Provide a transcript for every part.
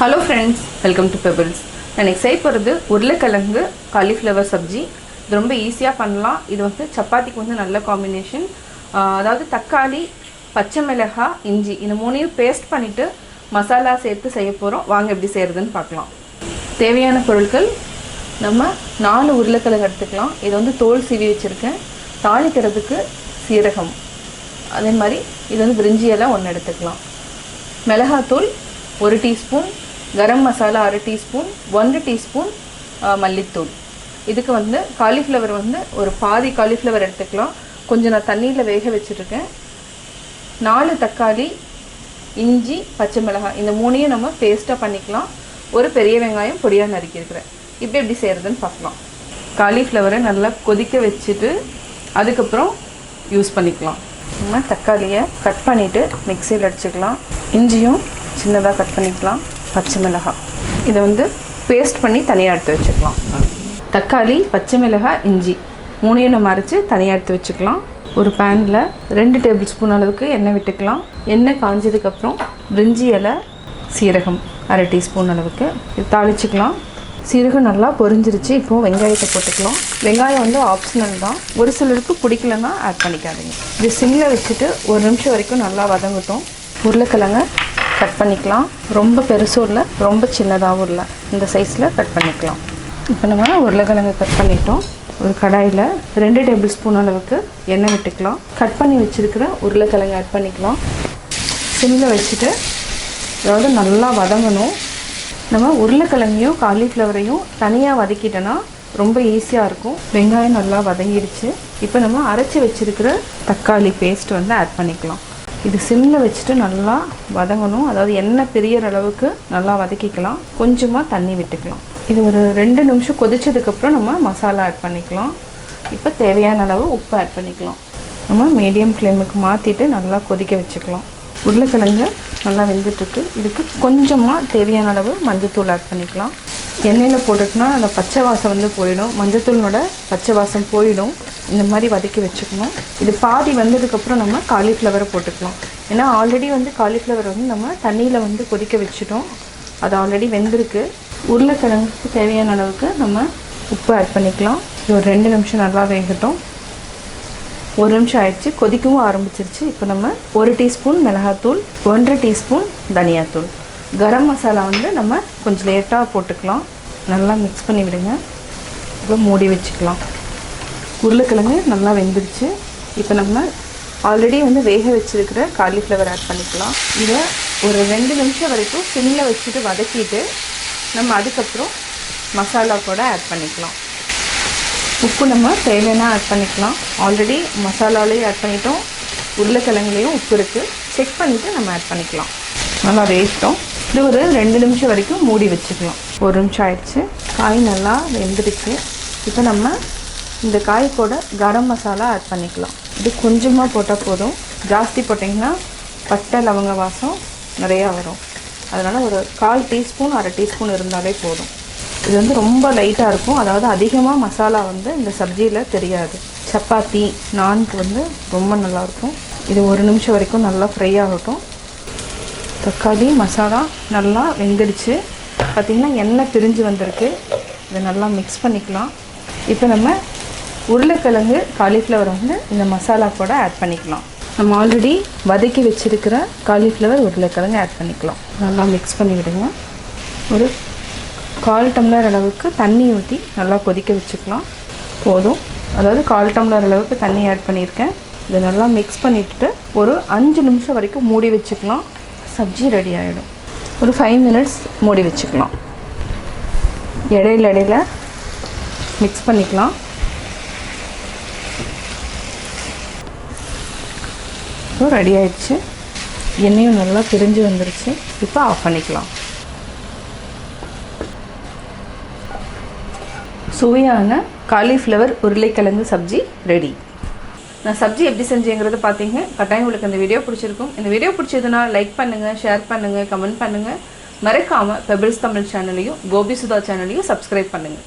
Hello friends, welcome to Pebbles. நான் செய்ய போகிறது உருளைக்கிழங்கு காலிஃப்ளவர் சப்ஜி. இது ரொம்ப ஈஸியாக பண்ணலாம். இது வந்து சப்பாத்திக்கு வந்து நல்ல காம்பினேஷன். அதாவது தக்காளி, பச்சை மிளகாய், இஞ்சி இந்த மூணையும் பேஸ்ட் பண்ணிவிட்டு மசாலா சேர்த்து செய்ய போகிறோம். வாங்க எப்படி செய்கிறதுன்னு பார்க்கலாம். தேவையான பொருட்கள் நம்ம 4 உருளைக்கிழங்கு எடுத்துக்கலாம். இது வந்து தோல் சீவி வச்சுருக்கேன். தாளிக்கிறதுக்கு சீரகம், அதே மாதிரி இது வந்து பிரிஞ்சி எல்லாம் 1 எடுத்துக்கலாம். மிளகாத்தூள் 1 teaspoon, garam masala 1/2 teaspoon, 1 teaspoon மல்லித்தூள். இதுக்கு வந்து காலிஃப்ளவர் வந்து ஒரு பாதி காலிஃப்ளவர் எடுத்துக்கலாம். கொஞ்சம் நான் தண்ணியில் வேக வச்சுருக்கேன். 4 தக்காளி, இஞ்சி, பச்சை மிளகாய் இந்த மூணையும் நம்ம பேஸ்ட்டாக பண்ணிக்கலாம். ஒரு பெரிய வெங்காயம் பொடியாக நறுக்கியிருக்கிறேன். இப்போ எப்படி செய்கிறதுன்னு பார்க்கலாம். காலிஃப்ளவரை நல்லா கொதிக்க வச்சுட்டு அதுக்கப்புறம் யூஸ் பண்ணிக்கலாம். நம்ம தக்காளியை கட் பண்ணிவிட்டு மிக்சியில் அடிச்சுக்கலாம். இஞ்சியும் சின்னதாக கட் பண்ணிக்கலாம். பச்சை மிளகாய் இதை வந்து பேஸ்ட் பண்ணி தனியாக எடுத்து வச்சுக்கலாம். தக்காளி, பச்சை மிளகாய், இஞ்சி மூணையும் நம்ம அரைச்சி தனியாக எடுத்து வச்சுக்கலாம். ஒரு பேனில் 2 டேபிள் ஸ்பூன் அளவுக்கு எண்ணெய் விட்டுக்கலாம். எண்ணெய் காஞ்சதுக்கப்புறம் பிரிஞ்சி இலை, சீரகம் 1/2 டீஸ்பூன் அளவுக்கு இது தாளிச்சுக்கலாம். சீரகம் நல்லா பொரிஞ்சிருச்சு. இப்போது வெங்காயத்தை போட்டுக்கலாம். வெங்காயம் வந்து ஆப்ஷனல் தான். ஒரு சிலருக்கு பிடிக்கலன்னா ஆட் பண்ணிக்காதீங்க. இது சிம்மில் வச்சுட்டு 1 நிமிஷம் வரைக்கும் நல்லா வதங்கட்டும். உருளைக்கிழங்க கட் பண்ணிக்கலாம். ரொம்ப பெருசும் இல்லை, ரொம்ப சின்னதாகவும் இல்லை, இந்த சைஸில் கட் பண்ணிக்கலாம். இப்போ நம்ம உருளைக்கிழங்கு கட் பண்ணிட்டோம். ஒரு கடாயில் 2 டேபிள் ஸ்பூன் அளவுக்கு எண்ணெய் விட்டுக்கலாம். கட் பண்ணி வச்சுருக்கிற உருளைக்கிழங்கு ஆட் பண்ணிக்கலாம். சிம்மில் வச்சுட்டு அதாவது நல்லா வதங்கணும். நம்ம உருளைக்கிழங்கையும் காலிஃப்ளவரையும் தனியாக வதக்கிட்டோன்னா ரொம்ப ஈஸியாக இருக்கும். வெங்காயம் நல்லா வதங்கிடுச்சு. இப்போ நம்ம அரைச்சி வச்சுருக்கிற தக்காளி பேஸ்ட் வந்து ஆட் பண்ணிக்கலாம். இது சிம்மில் வச்சுட்டு நல்லா வதங்கணும். அதாவது எண்ணெய் பிரியற அளவுக்கு நல்லா வதக்கிக்கலாம். கொஞ்சமாக தண்ணி விட்டுக்கலாம். இது ஒரு 2 நிமிஷம் கொதிச்சதுக்கப்புறம் நம்ம மசாலா ஆட் பண்ணிக்கலாம். இப்போ தேவையான அளவு உப்பு ஆட் பண்ணிக்கலாம். நம்ம மீடியம் ஃப்ளேமுக்கு மாற்றிட்டு நல்லா கொதிக்க வச்சுக்கலாம். உருளைக்கிழங்கு நல்லா வெந்துட்டுருக்கு. இதுக்கு கொஞ்சமாக தேவையான அளவு மஞ்சத்தூள் ஆட் பண்ணிக்கலாம். எண்ணெயில் போட்டுட்டுனா அந்த பச்சை வாசம் வந்து போயிடும். மஞ்சத்தூளோட பச்சை வாசம் போயிடும். இந்த மாதிரி வதக்கி வச்சுக்கணும். இது பாதி வந்ததுக்கப்புறம் நம்ம காலிஃப்ளவரை போட்டுக்கலாம். ஏன்னா ஆல்ரெடி வந்து காலிஃப்ளவர் வந்து நம்ம தண்ணியில் வந்து கொதிக்க வச்சுட்டோம். அது ஆல்ரெடி வெந்திருக்கு. உருளைக்கிழங்குக்கு தேவையான அளவுக்கு நம்ம உப்பு ஆட் பண்ணிக்கலாம். இது ஒரு 2 நிமிஷம் நல்லா வேகட்டும். 1 நிமிஷம் ஆயிடுச்சு. கொதிக்கவும் ஆரம்பிச்சிருச்சு. இப்போ நம்ம 1 டீஸ்பூன் மிளகாத்தூள், 1 டீஸ்பூன் தனியாத்தூள், கரம் மசாலா வந்து நம்ம கொஞ்சம் லேட்டாக போட்டுக்கலாம். நல்லா மிக்ஸ் பண்ணி விடுங்க. இப்போ மூடி வச்சுக்கலாம். உருளைக்கிழங்கு நல்லா வெந்துடுச்சு. இப்போ நம்ம ஆல்ரெடி வந்து வேக வச்சுருக்கிற காலிஃப்ளவர் ஆட் பண்ணிக்கலாம். இதை ஒரு 2 நிமிஷம் வரைக்கும் சிம்மில் வச்சுட்டு வதக்கிட்டு நம்ம அதுக்கப்புறம் மசாலா கூட ஆட் பண்ணிக்கலாம். உப்பு நம்ம தேவையான ஆட் பண்ணிக்கலாம். ஆல்ரெடி மசாலாலேயும் ஆட் பண்ணிட்டோம், உருளைக்கிழங்குலேயும் உப்பு இருக்குது. செக் பண்ணிவிட்டு நம்ம ஆட் பண்ணிக்கலாம். நல்லா வேகட்டும். இது ஒரு 2 நிமிஷம் வரைக்கும் மூடி வச்சுக்கலாம். 1 நிமிஷம் ஆயிடுச்சு. காய் நல்லா வெந்துடுச்சு. இப்போ நம்ம இந்த காய் கூட கரம் மசாலா ஆட் பண்ணிக்கலாம். இது கொஞ்சமாக போட்டால் போதும். ஜாஸ்தி போட்டிங்கன்னா பட்டை லவங்க வாசம் நிறையா வரும். அதனால் ஒரு 1/4 டீஸ்பூன் 1/2 டீஸ்பூன் இருந்தாலே போதும். இது வந்து ரொம்ப லைட்டாக இருக்கும். அதாவது அதிகமாக மசாலா வந்து இந்த சப்ஜியில் தெரியாது. சப்பாத்தி, நான்க்கு வந்து ரொம்ப நல்லாயிருக்கும். இது 1 நிமிஷம் வரைக்கும் நல்லா ஃப்ரை ஆகட்டும். தக்காளி மசாலா நல்லா வெந்துடுச்சு. பார்த்திங்கன்னா எண்ணெய் பிரிஞ்சு வந்திருக்கு. இதை நல்லா மிக்ஸ் பண்ணிக்கலாம். இப்போ நம்ம உருளைக்கிழங்கு காலிஃப்ளவர் வந்து இந்த மசாலா கூட ஆட் பண்ணிக்கலாம். நம்ம ஆல்ரெடி வதக்கி வச்சுருக்கிற காலிஃப்ளவர் உருளைக்கிழங்கு ஆட் பண்ணிக்கலாம். நல்லா மிக்ஸ் பண்ணி விடுங்க. ஒரு 1/4 டம்ளர் அளவுக்கு தண்ணி ஊற்றி நல்லா கொதிக்க வச்சுக்கலாம். போதும். அதாவது 1/4 டம்ளர் அளவுக்கு தண்ணி ஆட் பண்ணியிருக்கேன். இதை நல்லா மிக்ஸ் பண்ணிவிட்டு ஒரு 5 நிமிஷம் வரைக்கும் மூடி வச்சுக்கலாம். சப்ஜி ரெடி ஆகிடும். ஒரு 5 மினிட்ஸ் மூடி வச்சுக்கலாம். இடையில மிக்ஸ் பண்ணிக்கலாம். இப்போ ரெடி ஆயிடுச்சு. எண்ணெயும் நல்லா பிரிஞ்சு வந்துருச்சு. இப்போ ஆஃப் பண்ணிக்கலாம். சுவையான காலிஃப்ளவர் உருளைக்கிழங்கு சப்ஜி ரெடி. நான் சப்ஜி எப்படி செஞ்சேங்கிறத பார்த்தீங்க. கட்டாயம் உங்களுக்கு இந்த வீடியோ பிடிச்சிருக்கும். இந்த வீடியோ பிடிச்சதுன்னா லைக் பண்ணுங்கள், ஷேர் பண்ணுங்கள், கமெண்ட் பண்ணுங்கள். மறக்காமல் பெபிள்ஸ் தமிழ் சேனலையும் கோபி சுதா சேனலையும் சப்ஸ்கிரைப் பண்ணுங்கள்.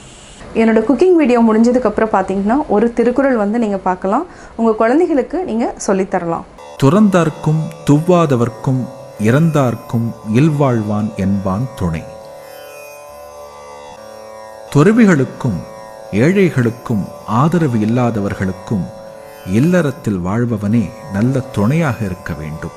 என்னோடய குக்கிங் வீடியோ முடிஞ்சதுக்கப்புறம் பார்த்தீங்கன்னா ஒரு திருக்குறள் வந்து நீங்கள் பார்க்கலாம். உங்கள் குழந்தைகளுக்கு நீங்கள் சொல்லித்தரலாம். துறந்தார்க்கும் துவாதவர்க்கும் இறந்தார்க்கும் இல்வாழ்வான் என்பான் துணை. துறவிகளுக்கும் ஏழைகளுக்கும் ஆதரவு இல்லாதவர்களுக்கும் இல்லறத்தில் வாழ்பவனே நல்ல துணையாக இருக்க வேண்டும்.